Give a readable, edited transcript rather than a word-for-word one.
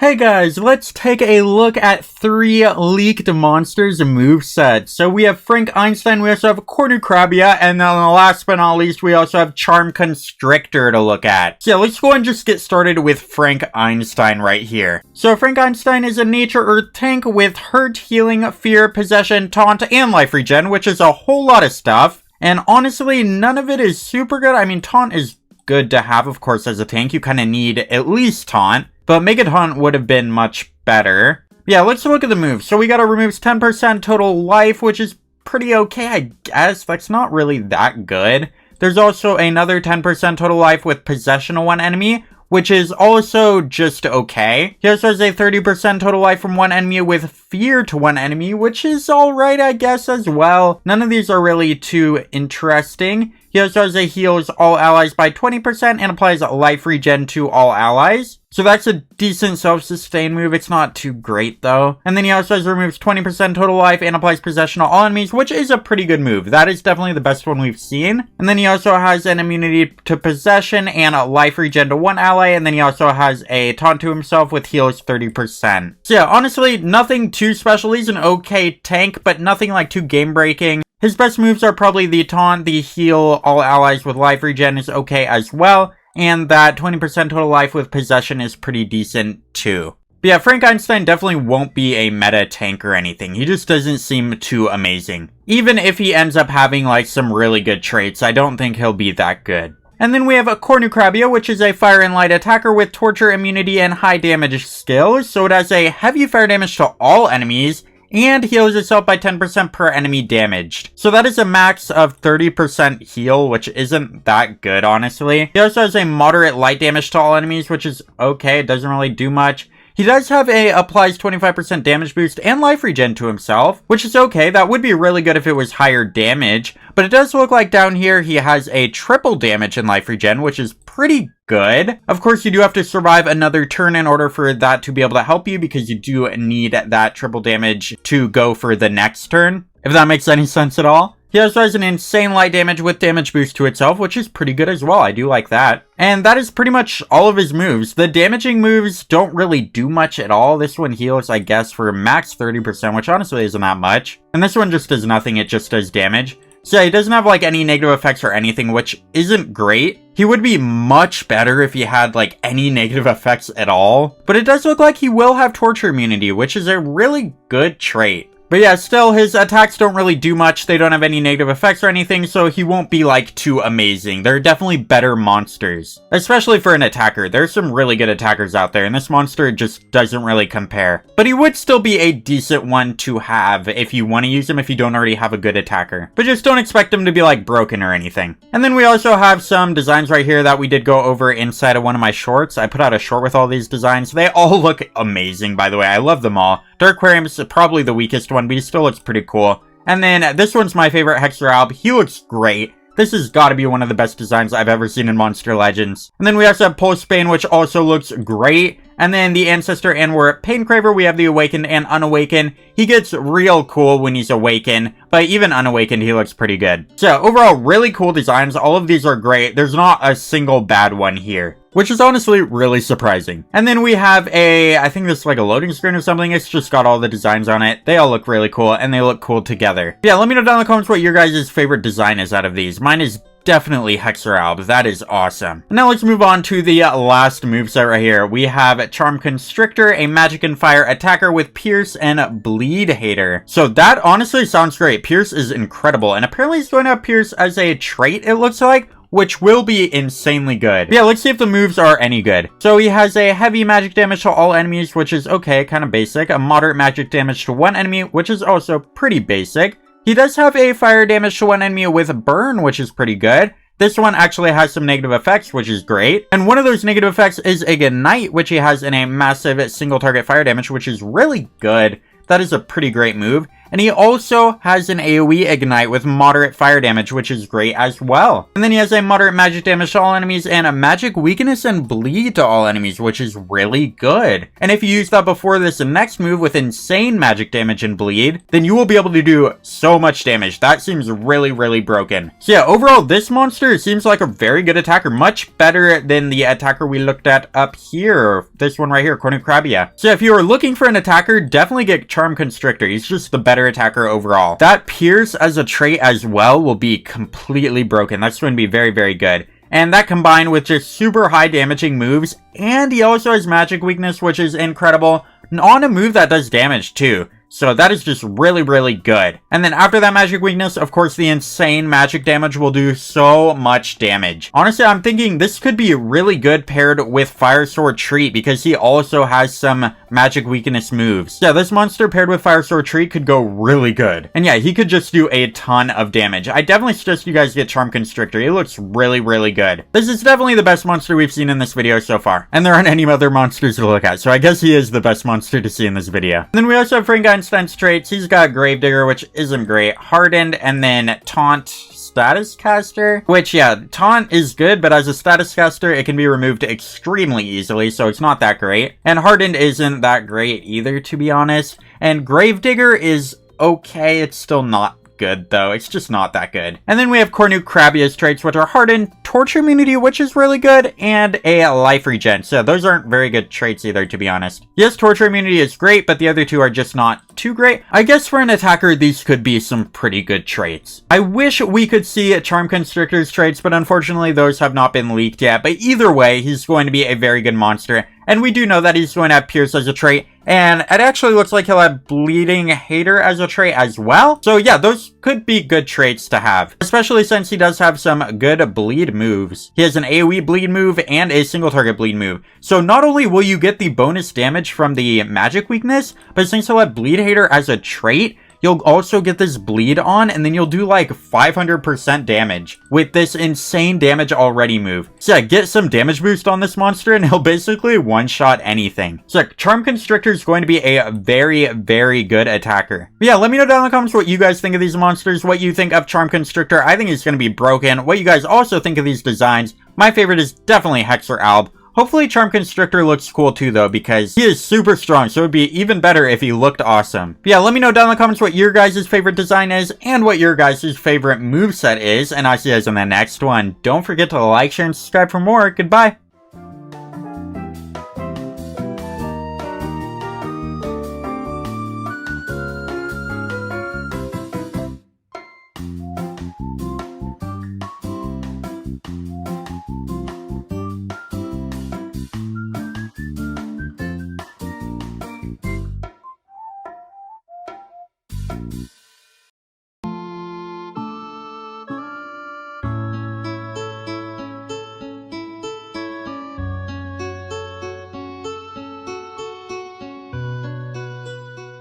Hey guys, let's take a look at 3 leaked monsters movesets. So we have Frank Einstein, we also have Cornucrabia, and then last but not least, we also have Charm Constrictor to look at. So yeah, let's go and just get started with Frank Einstein right here. So Frank Einstein is a Nature Earth tank with Hurt, Healing, Fear, Possession, Taunt, and Life Regen, which is a whole lot of stuff. And honestly, none of it is super good. I mean, Taunt is good to have, of course, as a tank. You kind of need at least Taunt. But Mega Taunt would have been much better. Yeah, let's look at the moves. So we gotta removes 10% total life, which is pretty okay, I guess. That's not really that good. There's also another 10% total life with Possession of one enemy, which is also just okay. He also has a 30% total life from one enemy with Fear to one enemy, which is alright, I guess, as well. None of these are really too interesting. He also has a heals all allies by 20% and applies life regen to all allies. So that's a decent self-sustain move. It's not too great though. And then he also removes 20% total life and applies possession on all enemies, which is a pretty good move. That is definitely the best one we've seen. And then he also has an immunity to possession and a life regen to one ally. And then he also has a taunt to himself with heals 30%. So yeah, honestly, nothing too special. He's an okay tank, but nothing like too game-breaking. His best moves are probably the taunt, the heal all allies with life regen is okay as well, and that 20% total life with possession is pretty decent too. But yeah, Frank Einstein definitely won't be a meta tank or anything. He just doesn't seem too amazing. Even if he ends up having like some really good traits, I don't think he'll be that good. And then we have a Cornucrabia, which is a fire and light attacker with torture immunity and high damage skills. So it has a heavy fire damage to all enemies, and heals itself by 10% per enemy damaged. So that is a max of 30% heal, which isn't that good, honestly. He also has a moderate light damage to all enemies, which is okay. It doesn't really do much. He does have a applies 25% damage boost and life regen to himself, which is okay. That would be really good if it was higher damage, but it does look like down here he has a triple damage and life regen, which is pretty good. Of course, you do have to survive another turn in order for that to be able to help you, because you do need that triple damage to go for the next turn, if that makes any sense at all. He also has an insane light damage with damage boost to itself, which is pretty good as well. I do like that. And that is pretty much all of his moves. The damaging moves don't really do much at all. This one heals, I guess, for max 30%, which honestly isn't that much. And this one just does nothing. It just does damage. So yeah, he doesn't have like any negative effects or anything, which isn't great. He would be much better if he had like any negative effects at all. But it does look like he will have torture immunity, which is a really good trait. But yeah, still, his attacks don't really do much. They don't have any negative effects or anything, so he won't be, like, too amazing. They're definitely better monsters. Especially for an attacker. There's some really good attackers out there, and this monster just doesn't really compare. But he would still be a decent one to have if you want to use him if you don't already have a good attacker. But just don't expect him to be, like, broken or anything. And then we also have some designs right here that we did go over inside of one of my shorts. I put out a short with all these designs. They all look amazing, by the way. I love them all. Darkquarium is probably the weakest one, but he still looks pretty cool. And then this one's my favorite, Hexeralb. He looks great. This has got to be one of the best designs I've ever seen in Monster Legends. And then we also have Pulsebane, which also looks great. And then the Ancestor and we're at Pain-Craver. We have the Awakened and Unawakened. He gets real cool when he's awakened, but even unawakened, he looks pretty good. So overall, really cool designs. All of these are great. There's not a single bad one here, which is honestly really surprising. And then we have I think this is like a loading screen or something. It's just got all the designs on it. They all look really cool, and they look cool together. Yeah, let me know down in the comments what your guys' favorite design is out of these. Mine is definitely Hexeralb. That is awesome. Now let's move on to the last moveset right here. We have Charm Constrictor, a magic and fire attacker with Pierce and Bleed Hater. So that honestly sounds great. Pierce is incredible, and apparently he's going to have Pierce as a trait, it looks like, which will be insanely good. Yeah, let's see if the moves are any good. So he has a heavy magic damage to all enemies, which is okay, kind of basic. A moderate magic damage to one enemy, which is also pretty basic. He does have a fire damage to one enemy with Burn, which is pretty good. This one actually has some negative effects, which is great. And one of those negative effects is Ignite, which he has in a massive single target fire damage, which is really good. That is a pretty great move. And he also has an AoE ignite with moderate fire damage, which is great as well. And then he has a moderate magic damage to all enemies and a magic weakness and bleed to all enemies, which is really good. And if you use that before this next move with insane magic damage and bleed, then you will be able to do so much damage. That seems really, really broken. So yeah, overall, this monster seems like a very good attacker, much better than the attacker we looked at up here. This one right here, Cornucrabia. So if you are looking for an attacker, definitely get Charm Constrictor. He's just the better attacker overall. That Pierce as a trait as well will be completely broken. That's going to be very, very good. And that combined with just super high damaging moves, and he also has magic weakness, which is incredible, on a move that does damage too. So that is just really, really good. And then after that magic weakness, of course, the insane magic damage will do so much damage. Honestly, I'm thinking this could be really good paired with Fire Sword Treat because he also has some magic weakness moves. Yeah, this monster paired with Fire Sword Treat could go really good. And yeah, he could just do a ton of damage. I definitely suggest you guys get Charm Constrictor. He looks really, really good. This is definitely the best monster we've seen in this video so far. And there aren't any other monsters to look at, so I guess he is the best monster to see in this video. And then we also have Frank Einstein's traits. He's got Gravedigger, which isn't great. Hardened, and then Taunt Status Caster, which, yeah, Taunt is good, but as a Status Caster, it can be removed extremely easily, so it's not that great. And Hardened isn't that great either, to be honest. And Gravedigger is okay. It's still not good, though. It's just not that good. And then we have Cornucrabia's traits, which are Hardened, Torture Immunity, which is really good, and a Life Regen. So those aren't very good traits either, to be honest. Yes, Torture Immunity is great, but the other two are just not too great. I guess for an attacker, these could be some pretty good traits. I wish we could see Charm Constrictor's traits, but unfortunately those have not been leaked yet. But either way, he's going to be a very good monster. And we do know that he's going to have Pierce as a trait. And it actually looks like he'll have Bleeding Hater as a trait as well. So yeah, those could be good traits to have. Especially since he does have some good bleed moves. He has an AoE bleed move and a single target bleed move. So not only will you get the bonus damage from the magic weakness, but since he'll have Bleed Hater as a trait, you'll also get this bleed on, and then you'll do like 500% damage with this insane damage already move. So yeah, get some damage boost on this monster, and he'll basically one-shot anything. So Charm Constrictor is going to be a very, very good attacker. But yeah, let me know down in the comments what you guys think of these monsters, what you think of Charm Constrictor. I think he's going to be broken. What you guys also think of these designs. My favorite is definitely Hexer Alb. Hopefully Charm Constrictor looks cool too though, because he is super strong, so it would be even better if he looked awesome. But yeah, let me know down in the comments what your guys' favorite design is, and what your guys' favorite moveset is, and I'll see you guys in the next one. Don't forget to like, share, and subscribe for more. Goodbye!